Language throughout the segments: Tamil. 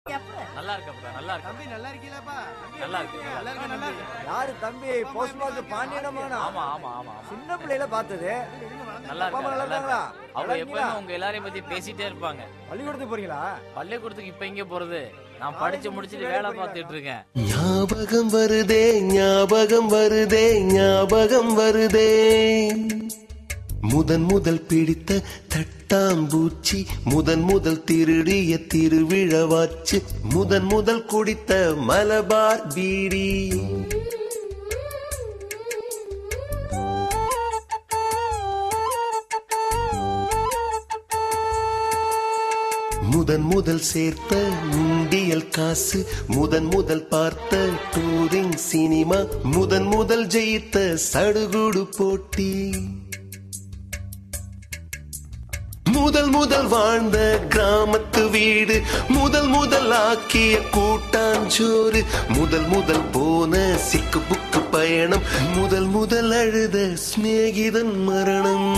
நல்லா இருக்கப்பா, நல்லா இருக்கு. தம்பி நல்லா இருக்கீங்களாப்பா? நல்லா இருக்கு. நல்லா இருக்கு, நல்லா இருக்கு. யாரு தம்பி? போஸ்ட் மாஸ்டர் பாண்டியனமானா? ஆமா ஆமா ஆமா. சின்ன பிள்ளையில பார்த்தது. நல்லா அப்பா அம்மா இருக்கு. நல்லா இருக்காங்களா? அவங்க எப்பவுமே உங்க எல்லாரையும் பத்தி பேசிட்டே இருப்பாங்க. பள்ளிக்கூடத்துக்கு போறீங்களா? பள்ளிக்கூடத்துக்கு இப்ப இங்க போறது? நான் படிச்சு முடிச்சிட்டு வேலை பார்த்துட்டு இருக்கேன். ஞாபகம் வருதே, ஞாபகம் வருதே, ஞாபகம் வருதே. முதல் பிடித்த தட்டாம்பூச்சி, முதல் திருடிய திருவிழவாச்சு, முதல் குடித்த மலபார் பீடி. முதல் சேர்த்த உண்டியல் காசு, முதல் பார்த்த டூரிங் சினிமா, முதல் ஜெயித்த சடுகுடு போட்டி. முதல் வாழ்ந்த கிராமத்து வீடு, முதல் ஆக்கிய கூட்டாஞ்சோறு, முதல் போன சிக்கு புக்கு பயணம், முதல் அழுத சிநேகிதன் மரணம்.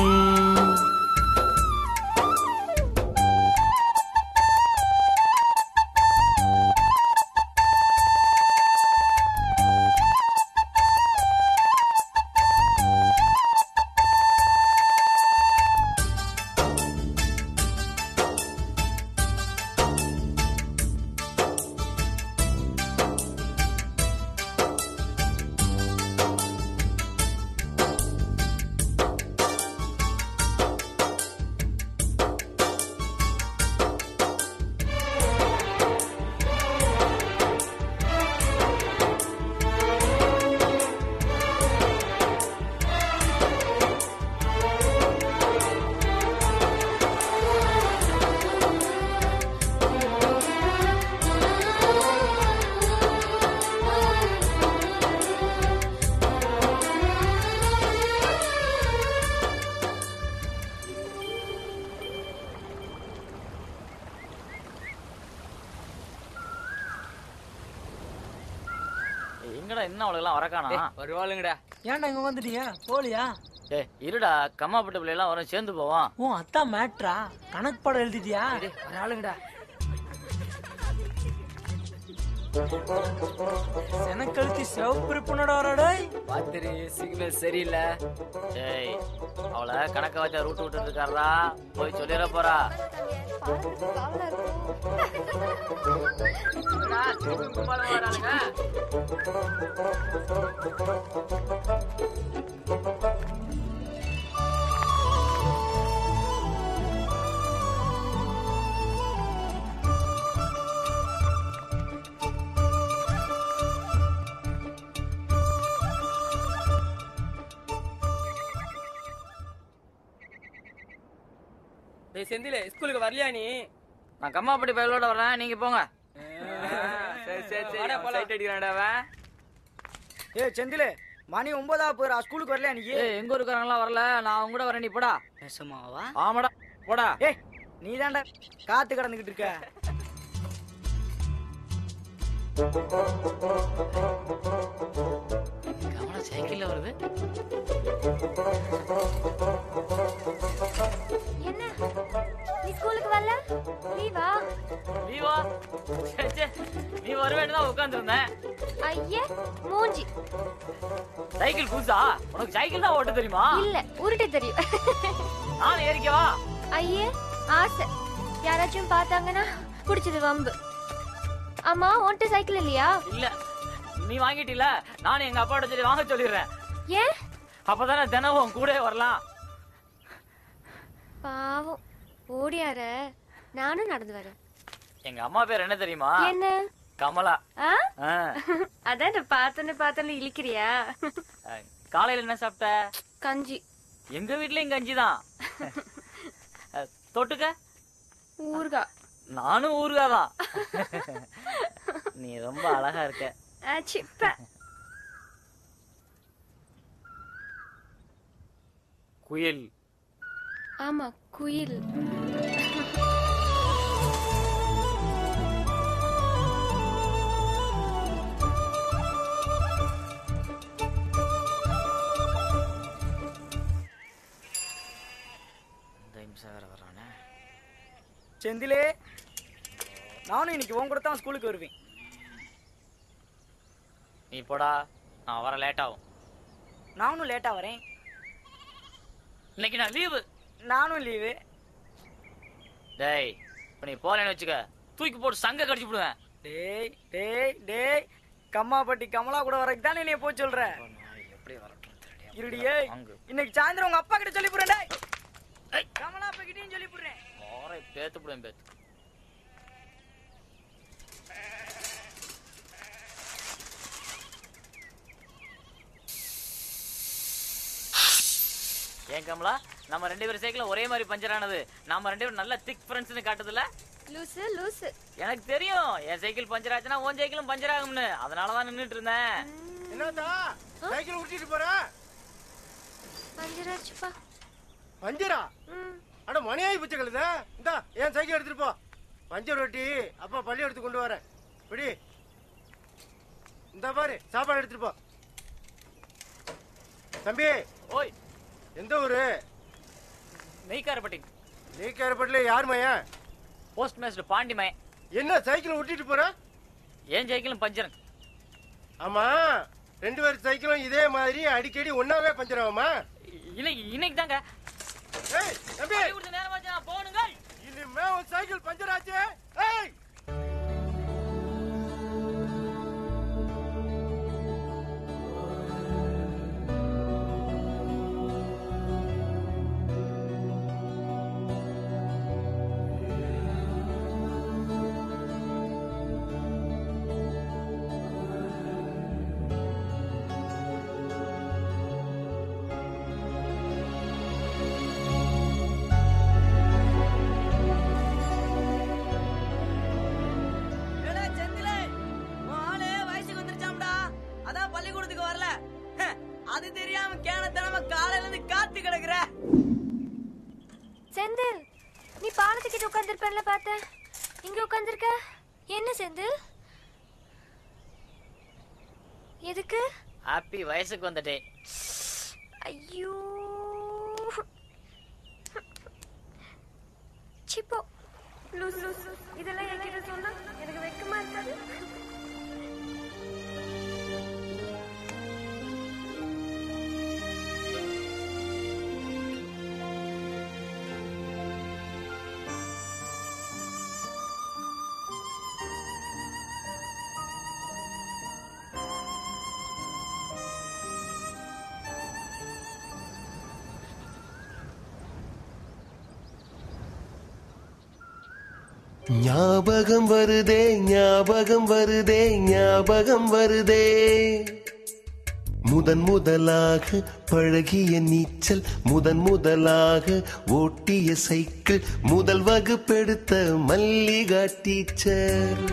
எங்கடா இன்னும் அவளுக்கெல்லாம் வரக்கானா? வருவாளுங்கடா. ஏன்டா இங்க வந்துட்டீங்க? போலியா? இருடா, கம்மாப்பட்டு பிள்ளை எல்லாம் வரும், சேர்ந்து போவான். ஓ அத்தான் மேட்ரா? கணக்கு பாடம் எழுதிட்டியா? வராளுங்கடா. செனக்கழுத்தி சிவப்பு பொண்ணோட வராடா. பாத்திரி சிக்னல் சரியில்லை. டேய், அவளை கணக்க வச்சா ரூட்டு விட்டு இருக்காரா, போய் சொல்லிட போறா. செந்தில ஸ்கூலுக்கு வரலையா நீ? நான் கம்மாப்பட்டி பயிலோட வரேன், நீங்க போங்க. செந்தில மணி 9 போறா, ஸ்கூலுக்கு வரலையா நீ? எங்க ஊருக்காரங்களாம் வரல, நான் அவங்க கூட வரேன், நீ போடா. பேசுமாவா? ஆமாடா, போடா. நீ தாண்டா காத்து கடந்துகிட்டு இருக்க. கமலா சைக்கிள்ல வருது. என்ன நீ ஸ்கூலுக்கு வரல? லீவா? லீவா? நீ வருவேன்னு தான் உட்கார்ந்துருந்தேன். ஐயே மூஞ்சி. சைக்கிள் புதுசா? உனக்கு சைக்கிள் தான் ஓட்ட தெரியுமா? இல்ல, உருட்ட தெரியும். நான் ஏறிக்கவா? ஐயே ஆசை. யாராச்சும் பார்த்தாங்கன்னா புடிச்சது வம்பு. அம்மா உன்கிட்ட சைக்கிள் இல்லையா? இல்ல, நீ வாங்கிட்டீல, நானும் எங்க அப்பாவோட சொல்லி வாங்க சொல்லிடுறேன். ஏன்? அப்பதானே தினமும் கூட வரலாம். பாவம் ஓடியார. நானும் நடந்து வரேன். எங்க அம்மா பேர் என்ன தெரியுமா? என்ன? கமலா. அதான் பார்த்தோன்னு இழிக்கிறியா? காலையில என்ன சாப்பிட்ட? கஞ்சி. எங்க வீட்லயும் கஞ்சி தான். தொட்டுக்க? ஊர்கா. நானும் ஊர்காதான். நீ ரொம்ப அழகா இருக்க. குயில். ஆமா குயில். வேற வரானே. செந்திலே நானும் இன்னைக்கு உன் கூட தான் ஸ்கூலுக்கு வருவேன். நீ போடா, நான் வர லேட் ஆகும். நானும் லேட்டா வரேன். இன்னைக்கு நான் லீவு. நானும் லீவு. டேய், இப்போ நீ போறேன்னு வச்சுக்க, தூக்கி போட்டு சங்க கடிச்சு விடுவேன். டேய் டேய் டேய், கம்மாப்பட்டி கமலா கூட வரக்கு தானே நீ போய் சொல்ற. எப்படி வரட்டும் இருடியே, இன்னைக்கு சாயந்தரம் உங்க அப்பா கிட்ட சொல்லி போறேன். டேய், கமலா அப்பா கிட்டயும் சொல்லி போறேன். ஓரை பேத்து போடுவேன் பேத்து. ஏன் கமலா, நம்ம 2 பேரும் சைக்கிளும் ஒரே மாதிரி பஞ்சர் ஆனது நம்ம 2 பேரும் நல்ல திக் ஃப்ரெண்ட்ஸ்னு காட்டுதுல? லூசு லூசு. எனக்கு தெரியும், என் சைக்கிள் பஞ்சர் ஆச்சுன்னா உன் சைக்கிளும் பஞ்சர் ஆகும்னு. அதனாலதான் நின்னுட்டு இருந்தேன். என்னடா சைக்கிள் ஓட்டிட்டு போற? பஞ்சர் ஆச்சுப்பா. பஞ்சரா? அட மணியாயி பிச்சை கழுத. இந்தா என் சைக்கிள் எடுத்துட்டு போ. பஞ்சர் ஓட்டி அப்பா பள்ளி எடுத்து கொண்டு வரேன். பிடி. இந்த பாரு சாப்பாடு எடுத்துட்டு போ. தம்பி. ஓய். எந்த ஊரு? நெய்க்காரப்பட்டி. நெய்க்காரப்பட்டில யார் மையன்? போஸ்ட் மாஸ்டர் பாண்டி மயன். என்ன சைக்கிள் ஓட்டிட்டு போற? ஏன் சைக்கிளும் பஞ்சர். ஆமா, 2 பேர் சைக்கிளும் இதே மாதிரி அடிக்கடி ஒன்னாவே பஞ்சர் ஆகுமா? இன்னைக்கு தாங்க. ஏய் தம்பி, நேரமாச்சு, நான் போணுங்க. இனிமே உன் சைக்கிள் பஞ்சர் ஆச்சு. ஏய் செந்தில், நீ பாலத்துக்கிட்ட உட்கார்ந்திருப்பேன்ல பார்த்தேன். இங்க உட்கார்ந்திருக்க. என்ன செந்தில்? எதுக்கு? ஹாப்பி வயசுக்கு வந்துட்டே. ஐயோ சிப்போ லூஸ் லூஸ். இதெல்லாம் என்கிட்ட சொன்னா எனக்கு வெக்கமா இருக்காது. ஞாபகம் வருதே ஞாபகம் வருதே ஞாபகம் வருதே, முதலாக பழகிய நீச்சல், முதலாக ஓட்டிய சைக்கிள், முதல் வகுப்பெடுத்த மல்லிகா டீச்சர்.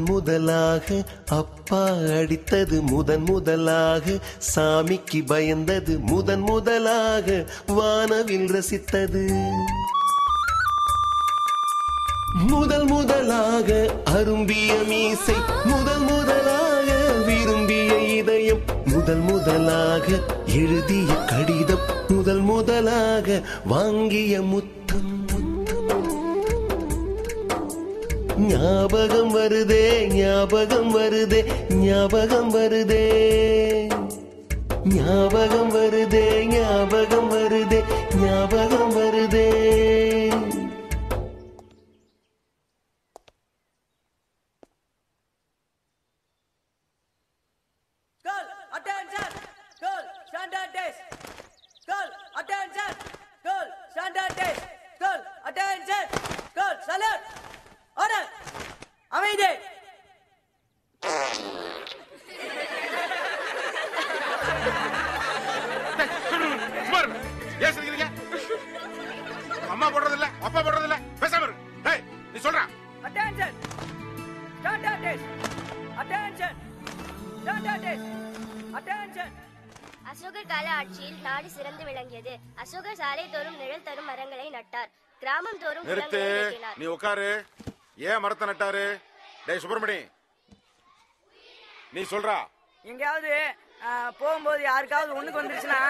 முதலாக அப்பா அடித்தது, முதலாக சாமிக்கு பயந்தது, முதலாக வானவில் ரசித்தது, முதலாக அரும்பிய மீசை, முதலாக விரும்பிய இதயம், முதலாக எழுதிய கடிதம், முதலாக வாங்கிய முத்தம். ஞாபகம் வருதே ஞாபகம் வருதே ஞாபகம் வருதே, ஞாபகம் வருதே ஞாபகம் வருதே ஞாபகம் வருதே. அம்மா போடுறது இல்ல, அப்பா போடுறது இல்ல, பேசாம இரு. டேய், நீ சொல்ற. Attention! Standard test! Attention! Standard test! Attention! அசோகர் கால ஆட்சியில் நாடு சிறந்து விளங்கியது. அசோகர் சாலை தோறும் நிழல் தரும் மரங்களை நட்டார். கிராமம் தோறும் நிறுத்து. நீ உட்காரு. ஏன் மரத்தை நட்டாரு? டேய் சுப்பிரமணி, நீ சொல்றா. எங்கயாவது போகும்போது யாருக்காவது ஒண்ணுக்கு வந்துருச்சுன்னா